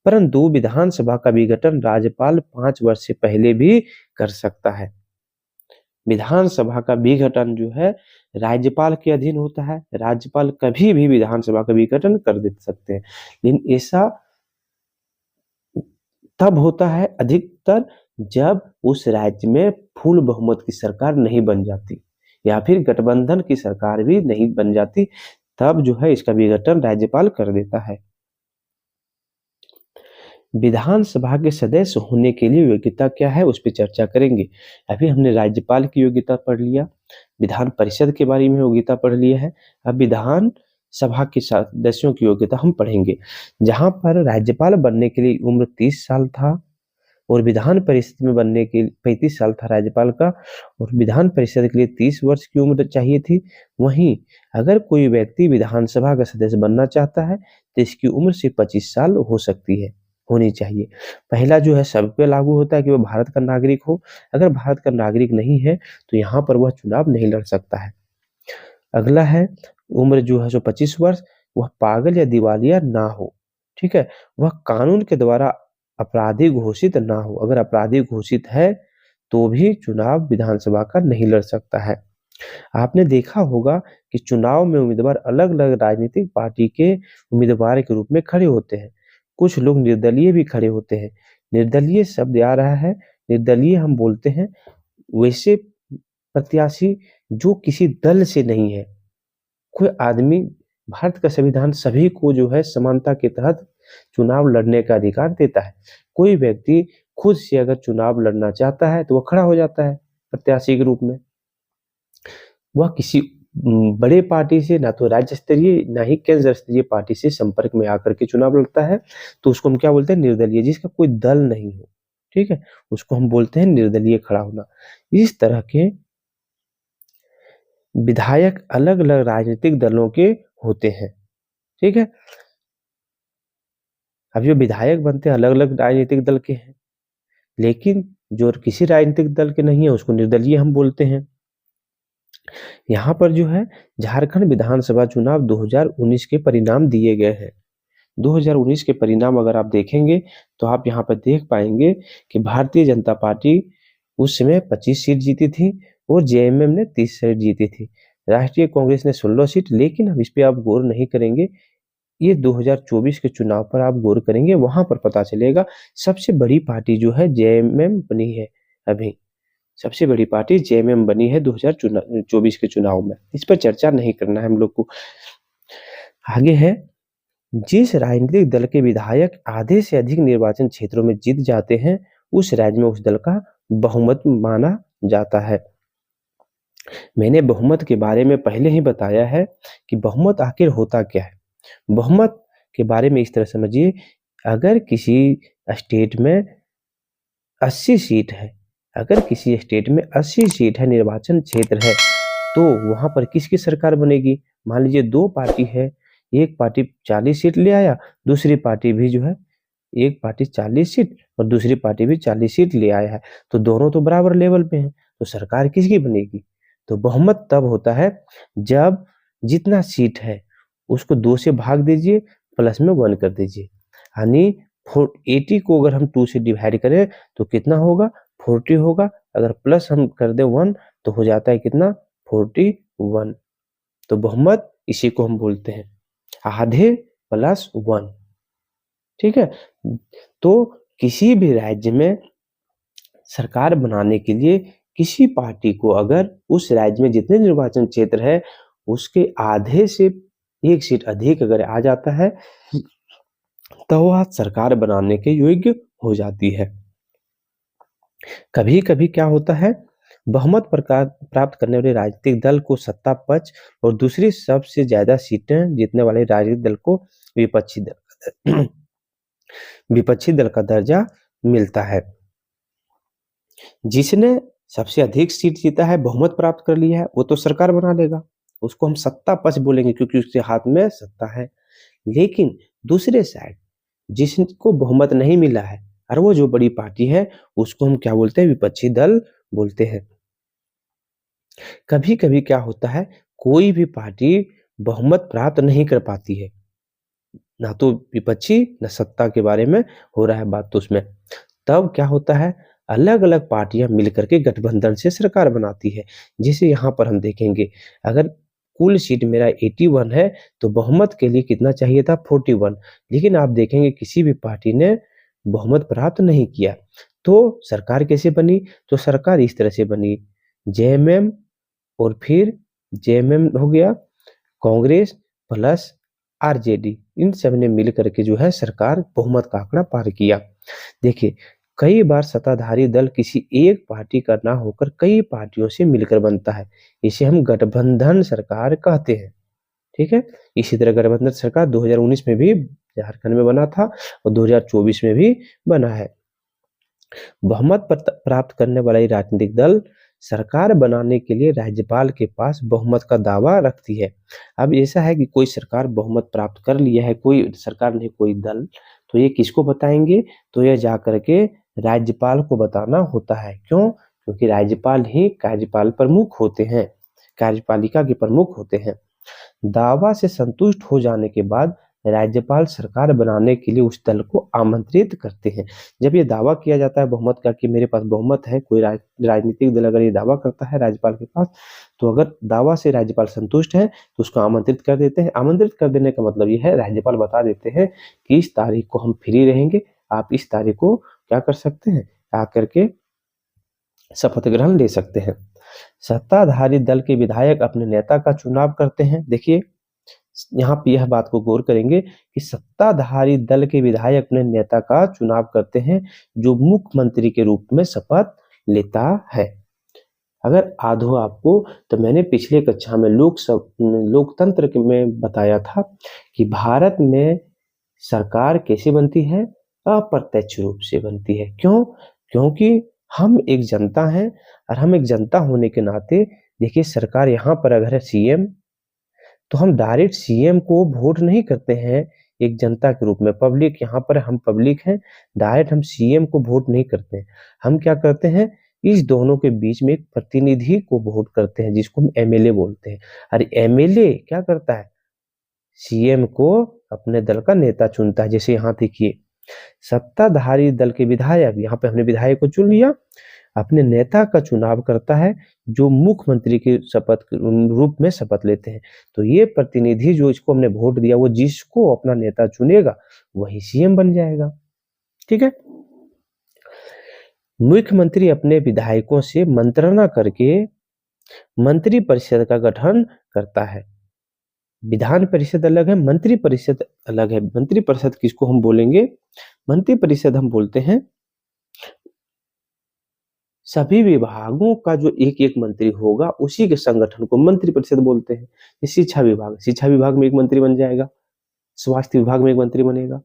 परंतु विधानसभा का विघटन राज्यपाल 5 वर्ष से पहले भी कर सकता है। विधानसभा का विघटन जो है राज्यपाल के अधीन होता है, राज्यपाल कभी भी विधानसभा का विघटन कर दे सकते हैं, लेकिन ऐसा तब होता है अधिकतर जब उस राज्य में फुल बहुमत की सरकार नहीं बन जाती, या फिर गठबंधन की सरकार भी नहीं बन जाती, तब जो है इसका विघटन राज्यपाल कर देता है। विधानसभा के सदस्य होने के लिए योग्यता क्या है, उस पर चर्चा करेंगे। अभी हमने राज्यपाल की योग्यता पढ़ लिया, विधान परिषद के बारे में योग्यता पढ़ लिया है, अब विधान सभा के सदस्यों की योग्यता हम पढ़ेंगे। जहां पर राज्यपाल बनने के लिए उम्र 30 साल था और विधान परिषद में बनने के 35 साल था राज्यपाल का, और विधान परिषद के लिए 30 वर्ष की उम्र चाहिए थी। वहीं अगर कोई व्यक्ति विधानसभा का सदस्य बनना चाहता है तो इसकी उम्र सिर्फ 25 साल हो सकती है, होनी चाहिए। पहला जो है सब पे लागू होता है कि वह भारत का नागरिक हो, अगर भारत का नागरिक नहीं है तो यहाँ पर वह चुनाव नहीं लड़ सकता है। अगला है उम्र जो है 25 वर्ष, वह पागल या दिवालिया ना हो, ठीक है, वह कानून के द्वारा अपराधी घोषित ना हो, अगर अपराधी घोषित है तो भी चुनाव विधानसभा का नहीं लड़ सकता है। आपने देखा होगा कि चुनाव में उम्मीदवार अलग अलग राजनीतिक पार्टी के उम्मीदवार के रूप में खड़े होते हैं, कुछ लोग निर्दलीय भी खड़े होते हैं। निर्दलीय शब्द आ रहा है, निर्दलीय हम बोलते हैं वैसे प्रत्याशी जो किसी दल से नहीं है। कोई आदमी, भारत का संविधान सभी को जो है समानता के तहत चुनाव लड़ने का अधिकार देता है। कोई व्यक्ति खुद से अगर चुनाव लड़ना चाहता है तो वह खड़ा हो जाता है प्रत्याशी के रूप में। वह किसी बड़े पार्टी से, ना तो राज्य स्तरीय ना ही केंद्र स्तरीय पार्टी से संपर्क में आकर के चुनाव लड़ता है, तो उसको हम क्या बोलते हैं, निर्दलीय, जिसका कोई दल नहीं हो, ठीक है, उसको हम बोलते हैं निर्दलीय खड़ा होना। इस तरह के विधायक अलग अलग राजनीतिक दलों के होते हैं, ठीक है। अब जो विधायक बनते हैं अलग अलग राजनीतिक दल के हैं, लेकिन जो किसी राजनीतिक दल के नहीं है उसको निर्दलीय हम बोलते हैं। यहाँ पर जो है झारखंड विधानसभा चुनाव 2019 के परिणाम दिए गए हैं। 2019 के परिणाम अगर आप देखेंगे तो आप यहाँ पर देख पाएंगे कि भारतीय जनता पार्टी उस समय 25 सीट जीती थी और जेएमएम ने 30 सीट जीती थी। राष्ट्रीय कांग्रेस ने 16 सीट, लेकिन हम इस पे आप गौर नहीं करेंगे, ये 2024 के चुनाव पर आप गौर करेंगे, वहां पर पता चलेगा। सबसे बड़ी पार्टी जो है जेएमएम बनी है, अभी सबसे बड़ी पार्टी जेएमएम बनी है 2024 के चुनाव में। इस पर चर्चा नहीं करना है हम लोग को। आगे है, जिस राजनीतिक दल के विधायक आधे से अधिक निर्वाचन क्षेत्रों में जीत जाते हैं उस राज्य में उस दल का बहुमत माना जाता है। मैंने बहुमत के बारे में पहले ही बताया है कि बहुमत आखिर होता क्या है। बहुमत के बारे में इस तरह समझिए, अगर किसी स्टेट में 80 सीट है, अगर किसी स्टेट में 80 सीट है, निर्वाचन क्षेत्र है, तो वहां पर किसकी सरकार बनेगी। मान लीजिए दो पार्टी है, एक पार्टी 40 सीट ले आया, दूसरी पार्टी भी जो है, एक पार्टी 40 सीट और दूसरी पार्टी भी 40 सीट ले आया है, तो दोनों तो बराबर लेवल पे हैं, तो सरकार किसकी बनेगी। तो बहुमत तब होता है जब जितना सीट है उसको 2 से भाग दीजिए, प्लस में 1 कर दीजिए, यानी 80 को अगर हम 2 से डिवाइड करें तो कितना होगा, 40 होगा। अगर प्लस हम कर दे 1 तो हो जाता है कितना, 41। तो बहुमत इसी को हम बोलते हैं, आधे प्लस 1, ठीक है। तो किसी भी राज्य में सरकार बनाने के लिए किसी पार्टी को अगर उस राज्य में जितने निर्वाचन क्षेत्र है उसके आधे से 1 सीट अधिक अगर आ जाता है तो वह सरकार बनाने के योग्य हो जाती है। कभी कभी क्या होता है, बहुमत प्राप्त करने वाले राजनीतिक दल को सत्ता पक्ष और दूसरी सबसे ज्यादा सीटें जीतने वाले राजनीतिक दल को विपक्षी दल का दर्जा मिलता है। जिसने सबसे अधिक सीट जीता है, बहुमत प्राप्त कर लिया है, वो तो सरकार बना लेगा, उसको हम सत्ता पक्ष बोलेंगे क्योंकि उसके हाथ में सत्ता है। लेकिन दूसरे साइड जिसको बहुमत नहीं मिला है और वो जो बड़ी पार्टी है उसको हम क्या बोलते हैं, विपक्षी दल बोलते हैं। कभी कभी क्या होता है, कोई भी पार्टी बहुमत प्राप्त नहीं कर पाती है, ना तो विपक्षी न सत्ता के बारे में हो रहा है बात, तो उसमें तब क्या होता है, अलग अलग पार्टियां मिलकर के गठबंधन से सरकार बनाती है। जैसे यहाँ पर हम देखेंगे, अगर कुल सीट मेरा 81 है तो बहुमत के लिए कितना चाहिए था, 41, लेकिन आप देखेंगे किसी भी पार्टी ने बहुमत प्राप्त नहीं किया, तो सरकार कैसे बनी, तो सरकार इस तरह से बनी, जेएमएम और फिर जेएमएम हो गया, कांग्रेस प्लस आरजेडी, इन सब ने मिल करके जो है सरकार बहुमत का आंकड़ा पार किया। देखिए, कई बार सत्ताधारी दल किसी एक पार्टी का ना होकर कई पार्टियों से मिलकर बनता है, इसे हम गठबंधन सरकार कहते हैं। ठीक है, इसी तरह गठबंधन सरकार 2019 में भी झारखंड में बना था और 2024 में भी बना है। बहुमत प्राप्त करने वाला ये राजनीतिक दल सरकार बनाने के लिए राज्यपाल के पास बहुमत का दावा रखती है। अब ऐसा है कि कोई सरकार बहुमत प्राप्त कर लिया है, कोई सरकार नहीं कोई दल, तो ये किसको बताएंगे? तो ये जा करके राज्यपाल को बताना होता है। क्यों? क्योंकि राज्यपाल ही कार्यपाल प्रमुख होते हैं, कार्यपालिका के प्रमुख होते हैं। दावा से संतुष्ट हो जाने के बाद राज्यपाल सरकार बनाने के लिए उस दल को आमंत्रित करते हैं। जब ये दावा किया जाता है बहुमत का कि मेरे पास बहुमत है, कोई राजनीतिक दल अगर ये दावा करता है राज्यपाल के पास, तो अगर दावा से राज्यपाल संतुष्ट है तो उसको आमंत्रित कर देते हैं। आमंत्रित कर देने का मतलब ये है, राज्यपाल बता देते हैं कि इस तारीख को हम फ्री रहेंगे, आप इस तारीख को क्या कर सकते हैं, आकर के शपथ ग्रहण ले सकते हैं। सत्ताधारी दल के विधायक अपने नेता का चुनाव करते हैं। देखिए, यहाँ पे यह बात को गौर करेंगे कि सत्ताधारी दल के विधायक अपने नेता का चुनाव करते हैं जो मुख्यमंत्री के रूप में शपथ लेता है। अगर आधो आपको, तो मैंने पिछले कक्षा में लोकतंत्र में बताया था कि भारत में सरकार कैसे बनती है? अप्रत्यक्ष रूप से बनती है। क्यों? क्योंकि हम एक जनता हैं और हम एक जनता होने के नाते, देखिए सरकार यहाँ पर अगर है सीएम, तो हम डायरेक्ट सीएम को वोट नहीं करते हैं एक जनता के रूप में। पब्लिक यहाँ पर हम पब्लिक हैं, डायरेक्ट हम सीएम को वोट नहीं करते हैं। हम क्या करते हैं, इस दोनों के बीच में एक प्रतिनिधि को वोट करते हैं जिसको हम एमएलए बोलते हैं। और एमएलए क्या करता है, सीएम को अपने दल का नेता चुनता है। जैसे यहाँ देखिए, सत्ताधारी दल के विधायक, यहाँ पे हमने विधायक को चुन लिया, अपने नेता का चुनाव करता है जो मुख्यमंत्री के शपथ रूप में शपथ लेते हैं। तो ये प्रतिनिधि जो इसको हमने वोट दिया, वो जिसको अपना नेता चुनेगा वही सीएम बन जाएगा। ठीक है, मुख्यमंत्री अपने विधायकों से मंत्रणा करके मंत्री परिषद का गठन करता है। विधान परिषद अलग है, मंत्री परिषद अलग है। मंत्री परिषद किसको हम बोलेंगे? मंत्री परिषद हम बोलते हैं सभी विभागों का जो एक एक मंत्री होगा उसी के संगठन को मंत्री परिषद बोलते हैं। शिक्षा विभाग, शिक्षा विभाग में एक मंत्री बन जाएगा, स्वास्थ्य विभाग में एक मंत्री बनेगा,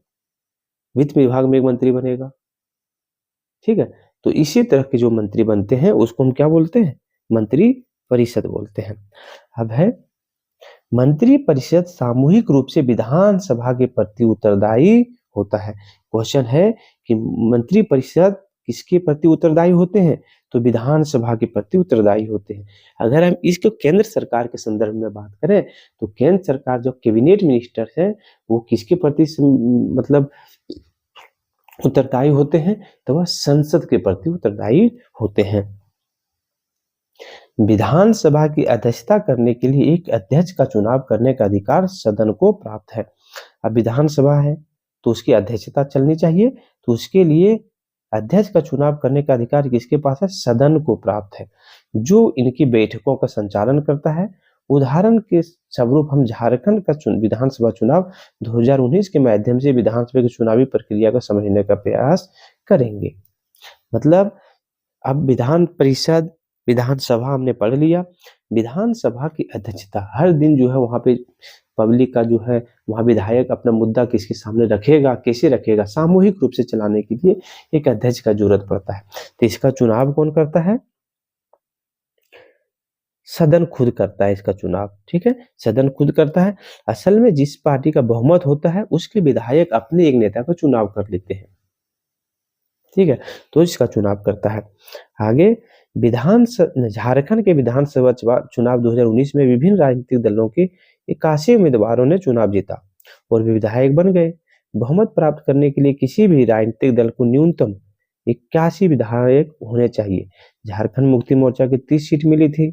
वित्त विभाग में एक मंत्री बनेगा। ठीक है, तो इसी तरह के जो मंत्री बनते हैं उसको हम क्या बोलते हैं? मंत्री परिषद बोलते हैं। अब है, मंत्री परिषद सामूहिक रूप से विधानसभा के प्रति उत्तरदायी होता है। क्वेश्चन है कि मंत्री परिषद किसके प्रति उत्तरदायी होते हैं? तो विधानसभा के प्रति उत्तरदायी होते हैं। अगर हम इसको केंद्र सरकार के संदर्भ में बात करें तो केंद्र सरकार जो कैबिनेट मिनिस्टर है वो किसके प्रति मतलब उत्तरदायी होते हैं? तो वह संसद के प्रति उत्तरदायी होते हैं। विधानसभा की अध्यक्षता करने के लिए एक अध्यक्ष का चुनाव करने का अधिकार सदन को प्राप्त है। अब विधानसभा है तो उसकी अध्यक्षता चलनी चाहिए, तो उसके लिए अध्यक्ष का चुनाव करने का अधिकार किसके पास है? सदन को प्राप्त है, जो इनकी बैठकों का संचालन करता है। उदाहरण के स्वरूप हम झारखंड का विधानसभा चुनाव 2019 के माध्यम से विधानसभा की चुनावी प्रक्रिया को समझने का प्रयास करेंगे। मतलब अब विधान परिषद, विधानसभा हमने पढ़ लिया। विधानसभा की अध्यक्षता हर दिन जो है वहां पे पब्लिक का जो है वहां विधायक अपना मुद्दा किसके सामने रखेगा, कैसे रखेगा, सामूहिक रूप से चलाने के लिए एक अध्यक्ष का जरूरत पड़ता है। तो इसका चुनाव कौन करता है? सदन खुद करता है इसका चुनाव। ठीक है, सदन खुद करता है। असल में जिस पार्टी का बहुमत होता है उसके विधायक अपने एक नेता का चुनाव कर लेते हैं। ठीक है, तो इसका चुनाव करता है। आगे, झारखंड के विधानसभा चुनाव 2019 में विभिन्न राजनीतिक दलों के 81 उम्मीदवारों ने चुनाव जीता और वे विधायक बन गए। बहुमत प्राप्त करने के लिए किसी भी राजनीतिक दल को न्यूनतम 81 विधायक होने चाहिए। झारखंड मुक्ति मोर्चा की 30 सीट मिली थी,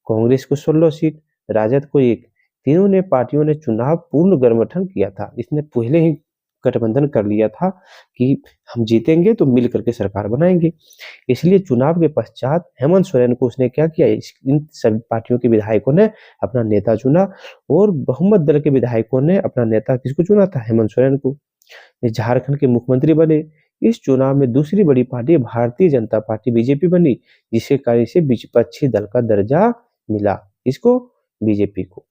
कांग्रेस को 16 सीट, राजद को 1। तीनों ने पार्टियों ने चुनाव पूर्ण गठबंधन किया था। इसने पहले ही गठबंधन कर लिया था कि हम जीतेंगे तो मिल करके सरकार बनाएंगे। इसलिए चुनाव के पश्चात हेमंत सोरेन को उसने क्या किया, इन सभी पार्टियों के विधायकों ने अपना नेता चुना और बहुमत दल के विधायकों ने अपना नेता किसको चुना था, हेमंत सोरेन को। ये झारखंड के मुख्यमंत्री बने। इस चुनाव में दूसरी बड़ी party Bharatiya Janata party BJP बनी, जिसके कारण इसे विपक्षी दल का दर्जा मिला, इसको बीजेपी को।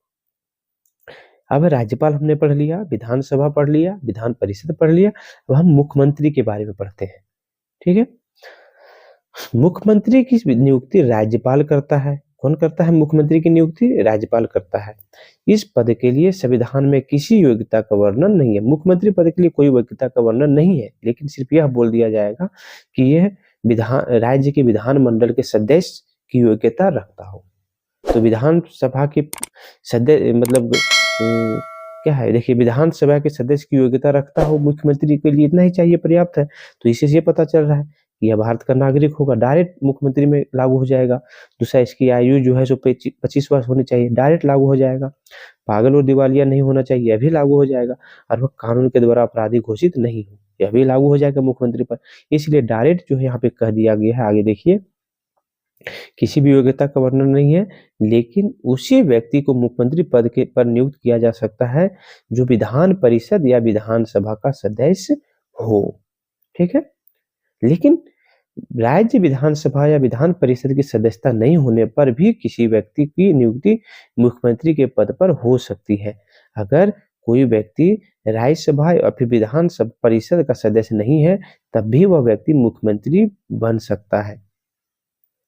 अब राज्यपाल हमने पढ़ लिया, विधानसभा पढ़ लिया, विधान परिषद पढ़ लिया। अब हम मुख्यमंत्री के बारे में पढ़ते हैं। ठीक है, मुख्यमंत्री की नियुक्ति राज्यपाल करता है। कौन करता है मुख्यमंत्री की नियुक्ति? राज्यपाल करता है। इस पद के लिए संविधान में किसी योग्यता का वर्णन नहीं है। मुख्यमंत्री पद के लिए कोई योग्यता का वर्णन नहीं है, लेकिन सिर्फ यह बोल दिया जाएगा कि यह राज्य के विधानमंडल के सदस्य की योग्यता रखता हो। तो विधानसभा के सदस्य मतलब क्या है, देखिए विधानसभा के सदस्य की योग्यता रखता हो मुख्यमंत्री के लिए, इतना ही चाहिए, पर्याप्त है। तो इसी से पता चल रहा है कि यह भारत का नागरिक होगा, डायरेक्ट मुख्यमंत्री में लागू हो जाएगा। दूसरा, इसकी आयु जो है सो 25 वर्ष होनी चाहिए, डायरेक्ट लागू हो जाएगा। पागल और दिवालिया नहीं होना चाहिए, यह भी लागू हो जाएगा। और वह कानून के द्वारा अपराधी घोषित नहीं हो, यह भी लागू हो जाएगा मुख्यमंत्री पर। इसलिए डायरेक्ट जो है यहाँ पे कह दिया गया है, आगे देखिए, किसी भी योग्यता का वर्णन नहीं है, लेकिन उसी व्यक्ति को मुख्यमंत्री पद के पर नियुक्त किया जा सकता है जो विधान परिषद या विधानसभा का सदस्य हो। ठीक है, लेकिन राज्य विधानसभा या विधान परिषद की सदस्यता नहीं होने पर भी किसी व्यक्ति की नियुक्ति मुख्यमंत्री के पद पर हो सकती है। अगर कोई व्यक्ति राज्यसभा या फिर विधान परिषद का सदस्य नहीं है, तब भी वह व्यक्ति मुख्यमंत्री बन सकता है।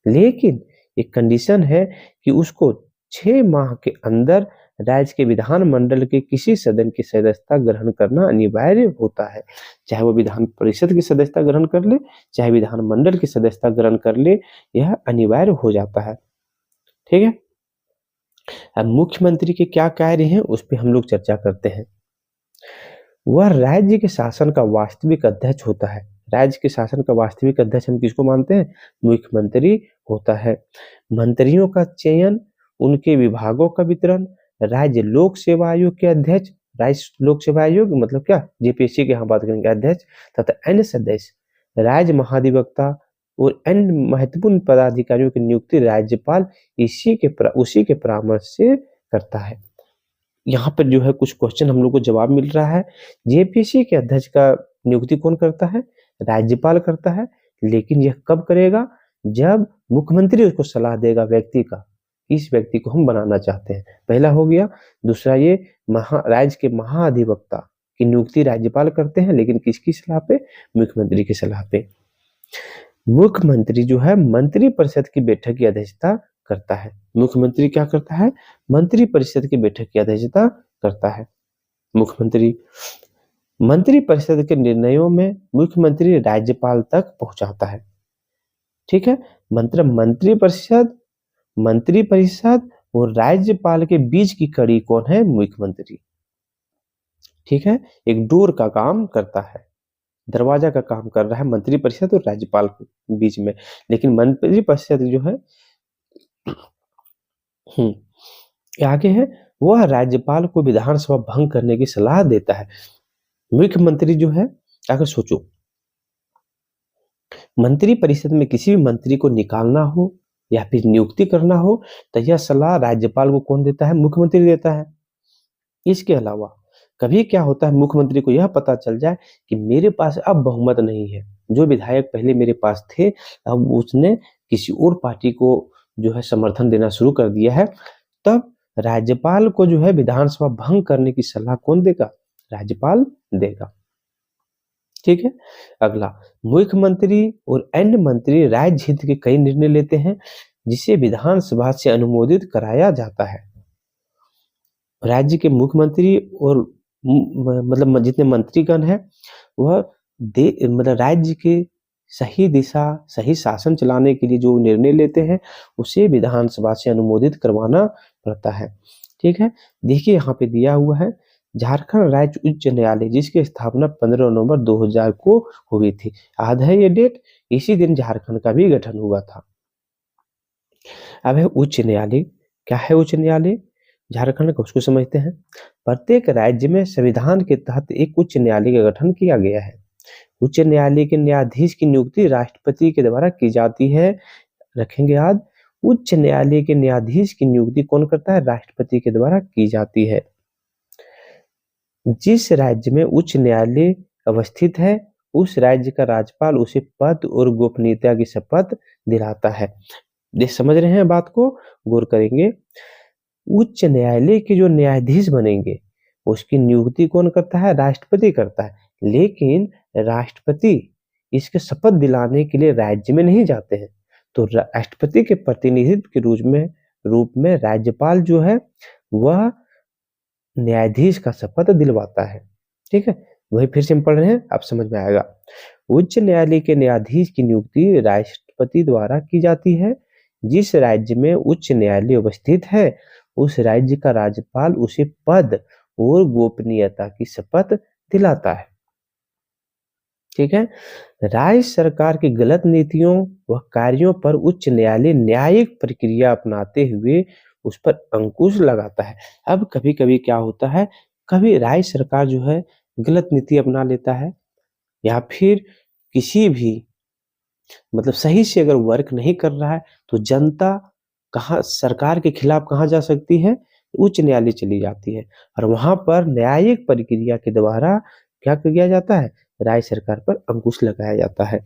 लेकिन एक कंडीशन है कि उसको 6 माह के अंदर राज्य के विधानमंडल के किसी सदन की सदस्यता ग्रहण करना अनिवार्य होता है। चाहे वो विधान परिषद की सदस्यता ग्रहण कर ले, चाहे विधानमंडल की सदस्यता ग्रहण कर ले, यह अनिवार्य हो जाता है। ठीक है, अब मुख्यमंत्री के क्या कार्य हैं उस पर हम लोग चर्चा करते हैं। वह राज्य के शासन का वास्तविक अध्यक्ष होता है। राज्य के शासन का वास्तविक अध्यक्ष हम किसको मानते हैं? मुख्यमंत्री होता है। मंत्रियों का चयन, उनके विभागों का वितरण, राज्य लोक सेवा आयोग के अध्यक्ष, राज्य लोक सेवा आयोग मतलब क्या, जेपीएससी के यहाँ बात करेंगे, अध्यक्ष तथा अन्य सदस्य, राज्य महाधिवक्ता और अन्य महत्वपूर्ण पदाधिकारियों की नियुक्ति राज्यपाल उसी के परामर्श से करता है। यहाँ पर जो है कुछ क्वेश्चन हम लोग को जवाब मिल रहा है। जेपीएससी के अध्यक्ष का नियुक्ति कौन करता है? राज्यपाल करता है। लेकिन यह कब करेगा? जब मुख्यमंत्री उसको सलाह देगा व्यक्ति का, इस व्यक्ति को हम बनाना चाहते हैं। पहला हो गया। दूसरा, ये राज्य के महाधिवक्ता की नियुक्ति राज्यपाल करते हैं, लेकिन किसकी सलाह पे? मुख्यमंत्री की सलाह पे। मुख्यमंत्री जो है मंत्री परिषद की बैठक की अध्यक्षता करता है। मुख्यमंत्री क्या करता है? मंत्री परिषद की बैठक की अध्यक्षता करता है मुख्यमंत्री। मंत्री परिषद के निर्णयों में मुख्यमंत्री राज्यपाल तक पहुंचाता है। ठीक है, मतलब मंत्री परिषद और राज्यपाल के बीच की कड़ी कौन है? मुख्यमंत्री। ठीक है, एक डोर का काम करता है, दरवाजा का काम कर रहा है मंत्री परिषद और राज्यपाल के बीच में। लेकिन मंत्री परिषद जो है आगे है, वह राज्यपाल को विधानसभा भंग करने की सलाह देता है। मुख्यमंत्री जो है, अगर सोचो मंत्री परिषद में किसी भी मंत्री को निकालना हो या फिर नियुक्ति करना हो, तो यह सलाह राज्यपाल को कौन देता है? मुख्यमंत्री देता है। इसके अलावा कभी क्या होता है, मुख्यमंत्री को यह पता चल जाए कि मेरे पास अब बहुमत नहीं है, जो विधायक पहले मेरे पास थे अब उसने किसी और पार्टी को जो है समर्थन देना शुरू कर दिया है, तब राज्यपाल को जो है विधानसभा भंग करने की सलाह कौन देगा? राज्यपाल देगा। ठीक है, अगला, मुख्यमंत्री और अन्य मंत्री राज्य हित के कई निर्णय लेते हैं जिसे विधानसभा से अनुमोदित कराया जाता है। राज्य के मुख्यमंत्री और मतलब जितने मंत्रीगण हैं वह मतलब राज्य के सही दिशा, सही शासन चलाने के लिए जो निर्णय लेते हैं उसे विधानसभा से अनुमोदित करवाना पड़ता है। ठीक है, देखिए यहाँ पे दिया हुआ है झारखंड राज्य उच्च न्यायालय, जिसकी स्थापना 15 नवंबर 2000 को हुई थी। याद है ये डेट? इसी दिन झारखंड का भी गठन हुआ था। अब है उच्च न्यायालय। क्या है उच्च न्यायालय? झारखंड का, उसको समझते हैं। प्रत्येक राज्य में संविधान के तहत एक उच्च न्यायालय का गठन किया गया है। उच्च न्यायालय के न्यायाधीश की नियुक्ति राष्ट्रपति के द्वारा की जाती है। रखेंगे याद, उच्च न्यायालय के न्यायाधीश की नियुक्ति कौन करता है? राष्ट्रपति के द्वारा की जाती है। जिस राज्य में उच्च न्यायालय अवस्थित है उस राज्य का राज्यपाल उसे पद और गोपनीयता की शपथ दिलाता है। ये समझ रहे हैं बात को, गौर करेंगे। उच्च न्यायालय के जो न्यायाधीश बनेंगे उसकी नियुक्ति कौन करता है? राष्ट्रपति करता है। लेकिन राष्ट्रपति इसके शपथ दिलाने के लिए राज्य में नहीं जाते हैं, तो राष्ट्रपति के प्रतिनिधित्व के रूप में राज्यपाल जो है वह न्यायाधीश का शपथ दिलवाता है। ठीक है, वही फिर से हम पढ़ रहे हैं, आप समझ में आएगा। उच्च न्यायालय के न्यायाधीश की नियुक्ति राष्ट्रपति द्वारा की जाती है। जिस राज्य में उच्च न्यायालय उपस्थित है उस राज्य का राज्यपाल उसे पद और गोपनीयता की शपथ दिलाता है। ठीक है, राज्य सरकार की गलत नीतियों व कार्यों पर उच्च न्यायालय न्यायिक प्रक्रिया अपनाते हुए उस पर अंकुश लगाता है। अब कभी कभी क्या होता है, कभी राज्य सरकार जो है गलत नीति अपना लेता है या फिर किसी भी मतलब सही से अगर वर्क नहीं कर रहा है तो जनता कहाँ सरकार के खिलाफ कहाँ जा सकती है? उच्च न्यायालय चली जाती है और वहां पर न्यायिक प्रक्रिया के द्वारा क्या किया जाता है? राज्य सरकार पर अंकुश लगाया जाता है।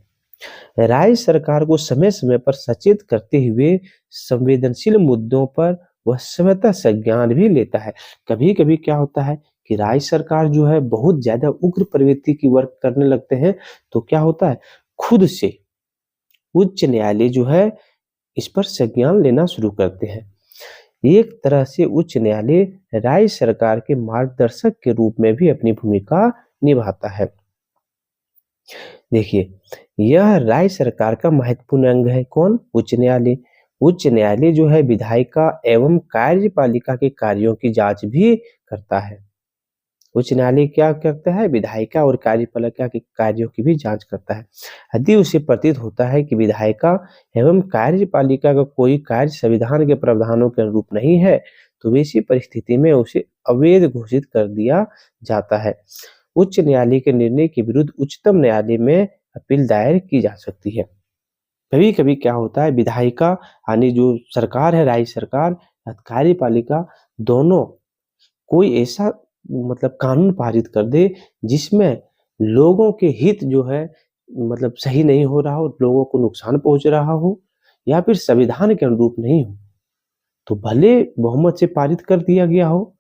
राज्य सरकार को समय समय पर सचेत करते हुए संवेदनशील मुद्दों पर वह स्वतः संज्ञान भी लेता है। कभी कभी क्या होता है कि राज्य सरकार जो है बहुत ज्यादा उग्र प्रवृत्ति की वर्क करने लगते हैं, तो क्या होता है, खुद से उच्च न्यायालय जो है इस पर संज्ञान लेना शुरू करते हैं। एक तरह से उच्च न्यायालय राज्य सरकार के मार्गदर्शक के रूप में भी अपनी भूमिका निभाता है। देखिए, यह राज्य सरकार का महत्वपूर्ण अंग है। कौन? उच्च न्यायालय। उच्च न्यायालय जो है विधायिका एवं कार्यपालिका के कार्यों की जांच भी करता है। उच्च न्यायालय क्या करता है? विधायिका और कार्यपालिका के कार्यों की भी जांच करता है। यदि उसे प्रतीत होता है कि विधायिका एवं कार्यपालिका का कोई कार्य संविधान के प्रावधानों के अनुरूप नहीं है तो वैसी परिस्थिति में उसे अवैध घोषित कर दिया जाता है। उच्च न्यायालय के निर्णय के विरुद्ध उच्चतम न्यायालय में अपील दायर की जा सकती है। कभी कभी क्या होता है, विधायिका यानी जो सरकार है, राज्य सरकार, कार्यपालिका, दोनों कोई ऐसा मतलब कानून पारित कर दे जिसमें लोगों के हित जो है मतलब सही नहीं हो रहा हो, लोगों को नुकसान पहुंच रहा हो या फिर संविधान के अनुरूप नहीं हो, तो भले बहुमत से पारित कर दिया गया हो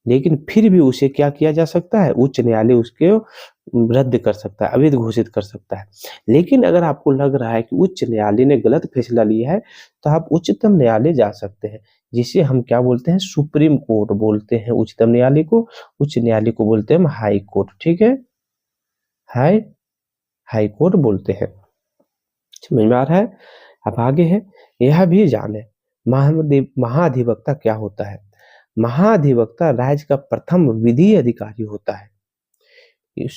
लेकिन फिर भी उसे क्या किया जा सकता है? उच्च न्यायालय उसके रद्द कर सकता है, अवैध घोषित कर सकता है। लेकिन अगर आपको लग रहा है कि उच्च न्यायालय ने गलत फैसला लिया है तो आप उच्चतम न्यायालय जा सकते हैं, जिसे हम क्या बोलते हैं? सुप्रीम कोर्ट बोलते हैं उच्चतम न्यायालय को। उच्च न्यायालय को बोलते हैं हम हाई कोर्ट। ठीक है, हाई कोर्ट बोलते हैं। समझ में आ रहा है? अब आगे है, यह भी जाने महाधिवक्ता क्या होता है। महाधिवक्ता राज्य का प्रथम विधि अधिकारी होता है।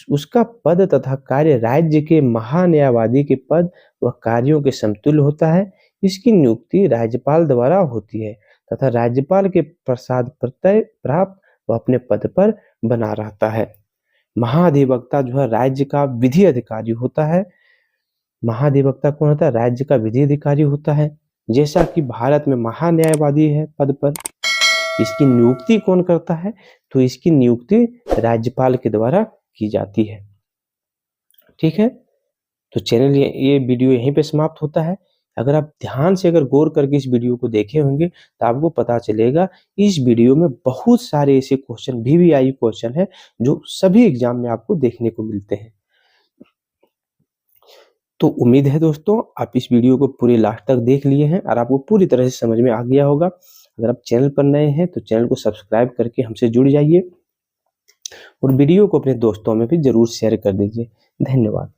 उसका पद तथा कार्य राज्य के महान्यायवादी के पद व कार्यों के समतुल्य होता है। इसकी नियुक्ति राज्यपाल द्वारा होती है तथा राज्यपाल के प्रसाद प्रत्यय प्राप्त वह अपने पद पर बना रहता है। महाधिवक्ता जो है राज्य का विधि अधिकारी होता है। महाधिवक्ता कौन होता है? राज्य का विधि अधिकारी होता है। जैसा कि भारत में महान्यायवादी है पद पर, इसकी नियुक्ति कौन करता है? तो इसकी नियुक्ति राज्यपाल के द्वारा की जाती है। ठीक है, तो चैनल ये वीडियो यहीं पे समाप्त होता है। अगर आप ध्यान से अगर गौर करके इस वीडियो को देखे होंगे तो आपको पता चलेगा इस वीडियो में बहुत सारे ऐसे क्वेश्चन VVIU क्वेश्चन है जो सभी एग्जाम में आपको देखने को मिलते हैं। तो उम्मीद है दोस्तों आप इस वीडियो को पूरे लास्ट तक देख लिए हैं और आपको पूरी तरह से समझ में आ गया होगा। अगर आप चैनल पर नए हैं तो चैनल को सब्सक्राइब करके हमसे जुड़ जाइए और वीडियो को अपने दोस्तों में भी जरूर शेयर कर दीजिए। धन्यवाद।